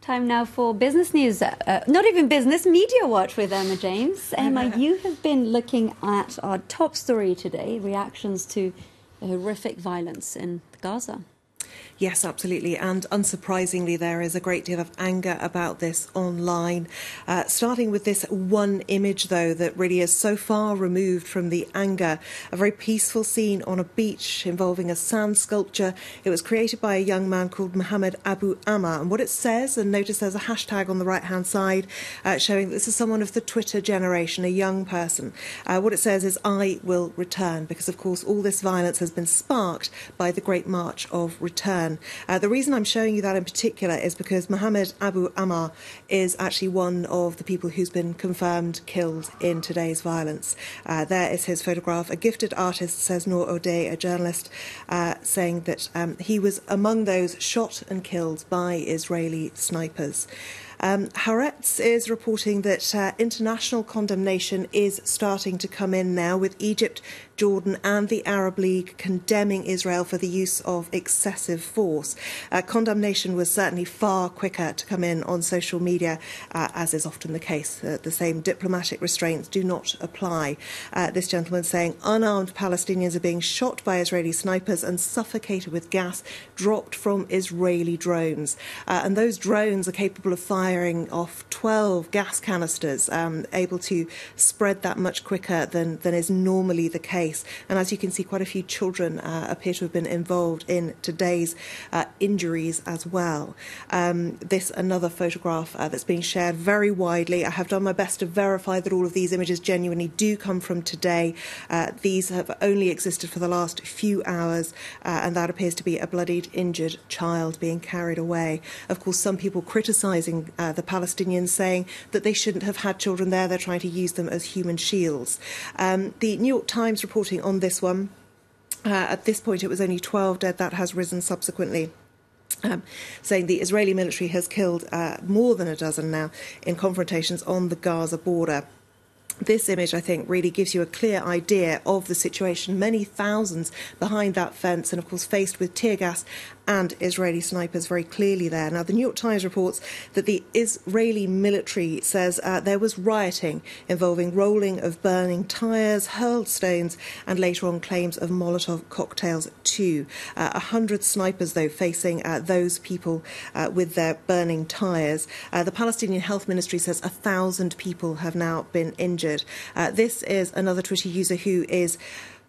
Time now for business news. Not even business, media watch with Emma James. Emma, you have been looking at our top story today, reactions to the horrific violence in Gaza. Yes, absolutely. And unsurprisingly, there is a great deal of anger about this online. Starting with this one image, though, that really is so far removed from the anger. A very peaceful scene on a beach involving a sand sculpture. It was created by a young man called Mohammed Abu Amma. And what it says, and notice there's a hashtag on the right-hand side showing that this is someone of the Twitter generation, a young person. What it says is, "I will return," because, of course, all this violence has been sparked by the Great March of Return. The reason I'm showing you that in particular is because Mohammed Abu Amma is actually one of the people who's been confirmed killed in today's violence. There is his photograph. A gifted artist, says Noor O'Day, a journalist, saying that he was among those shot and killed by Israeli snipers. Haaretz is reporting that international condemnation is starting to come in now, with Egypt, Jordan and the Arab League condemning Israel for the use of excessive force. Condemnation was certainly far quicker to come in on social media, as is often the case. The same diplomatic restraints do not apply. This gentleman saying unarmed Palestinians are being shot by Israeli snipers and suffocated with gas dropped from Israeli drones. And those drones are capable of firing off 12 gas canisters, able to spread that much quicker than is normally the case. And as you can see, quite a few children appear to have been involved in today's injuries as well. This another photograph that's being shared very widely. I have done my best to verify that all of these images genuinely do come from today. These have only existed for the last few hours, and that appears to be a bloodied, injured child being carried away. Of course, some people criticising the Palestinians, saying that they shouldn't have had children there. They're trying to use them as human shields. The New York Times reporting on this one. At this point, it was only 12 dead. That has risen subsequently. Saying the Israeli military has killed more than a dozen now in confrontations on the Gaza border. This image, I think, really gives you a clear idea of the situation. Many thousands behind that fence and, of course, faced with tear gas and Israeli snipers very clearly there. Now, the New York Times reports that the Israeli military says there was rioting involving rolling of burning tyres, hurled stones, and later on claims of Molotov cocktails too. 100 snipers, though, facing those people with their burning tyres. The Palestinian Health Ministry says 1,000 people have now been injured. This is another Twitter user who is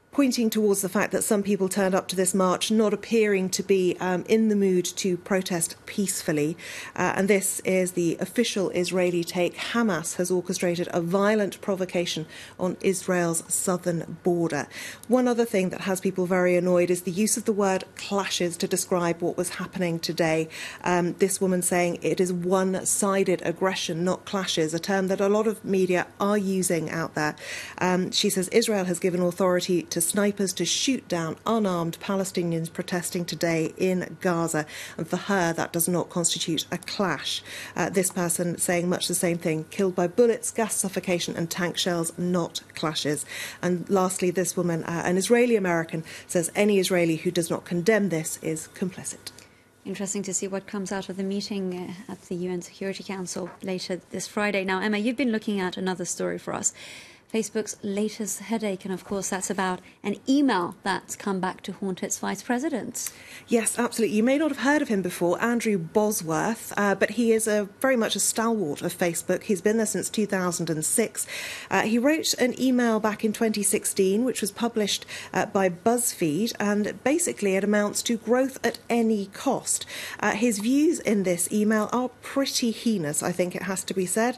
pointing towards the fact that some people turned up to this march not appearing to be in the mood to protest peacefully. And this is the official Israeli take. Hamas has orchestrated a violent provocation on Israel's southern border. One other thing that has people very annoyed is the use of the word clashes to describe what was happening today. This woman saying it is one-sided aggression, not clashes, a term that a lot of media are using out there. She says Israel has given authority to snipers to shoot down unarmed Palestinians protesting today in Gaza. And for her, that does not constitute a clash. This person saying much the same thing: killed by bullets, gas suffocation and tank shells, not clashes. And lastly, this woman, an Israeli-American, says any Israeli who does not condemn this is complicit. Interesting to see what comes out of the meeting at the UN Security Council later this Friday. Now, Emma, you've been looking at another story for us. Facebook's latest headache, and of course that's about an email that's come back to haunt its vice president. Yes, absolutely. You may not have heard of him before, Andrew Bosworth, but he is very much a stalwart of Facebook. He's been there since 2006. He wrote an email back in 2016, which was published by BuzzFeed, and basically it amounts to growth at any cost. His views in this email are pretty heinous, I think it has to be said.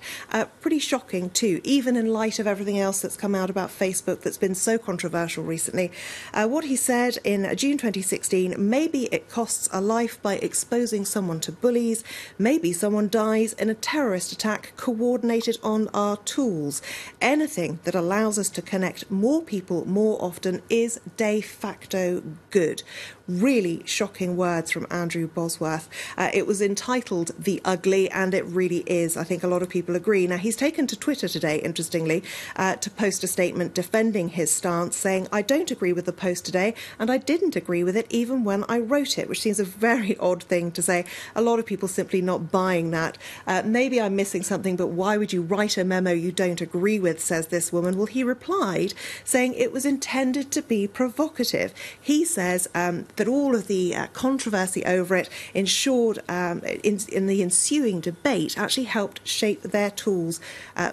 Pretty shocking too, even in light of everything else that's come out about Facebook that's been so controversial recently. What he said in June 2016: maybe it costs a life by exposing someone to bullies, maybe someone dies in a terrorist attack coordinated on our tools. Anything that allows us to connect more people more often is de facto good. really shocking words from Andrew Bosworth. It was entitled The Ugly, and it really is. I think a lot of people agree. Now, he's taken to Twitter today, interestingly, to post a statement defending his stance, saying, "I don't agree with the post today, and I didn't agree with it even when I wrote it," which seems a very odd thing to say. A lot of people simply not buying that. Maybe I'm missing something, but why would you write a memo you don't agree with, says this woman. Well, he replied saying it was intended to be provocative. He says that all of the controversy over it ensured in the ensuing debate actually helped shape their tools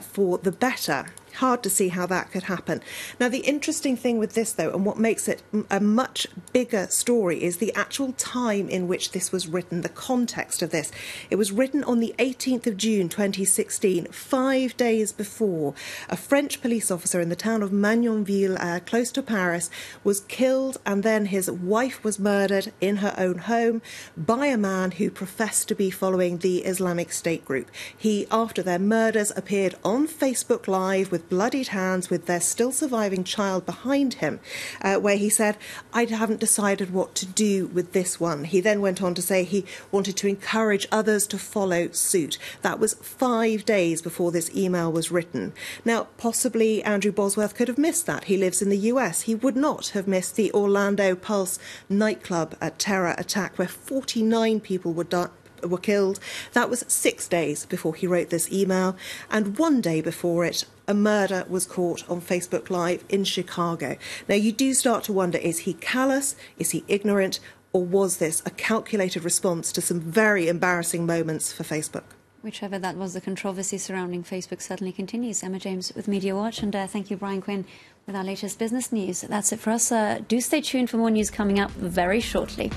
for the better. Hard to see how that could happen. Now, the interesting thing with this, though, and what makes it a much bigger story, is the actual time in which this was written, the context of this. It was written on the 18th of June 2016, 5 days before a French police officer in the town of Magnanville, close to Paris, was killed, and then his wife was murdered in her own home by a man who professed to be following the Islamic State group. He, after their murders, appeared on Facebook Live with bloodied hands with their still surviving child behind him, where he said, "I haven't decided what to do with this one." He then went on to say he wanted to encourage others to follow suit. That was 5 days before this email was written. Now, possibly Andrew Bosworth could have missed that. He lives in the US. He would not have missed the Orlando Pulse nightclub terror attack where 49 people were killed. That was 6 days before he wrote this email, and 1 day before it, a murder was caught on Facebook Live in Chicago. Now, you do start to wonder, is he callous? Is he ignorant? Or was this a calculated response to some very embarrassing moments for Facebook? Whichever that was, the controversy surrounding Facebook certainly continues. Emma James with Media Watch, and thank you, Brian Quinn, with our latest business news. That's it for us. Do stay tuned for more news coming up very shortly.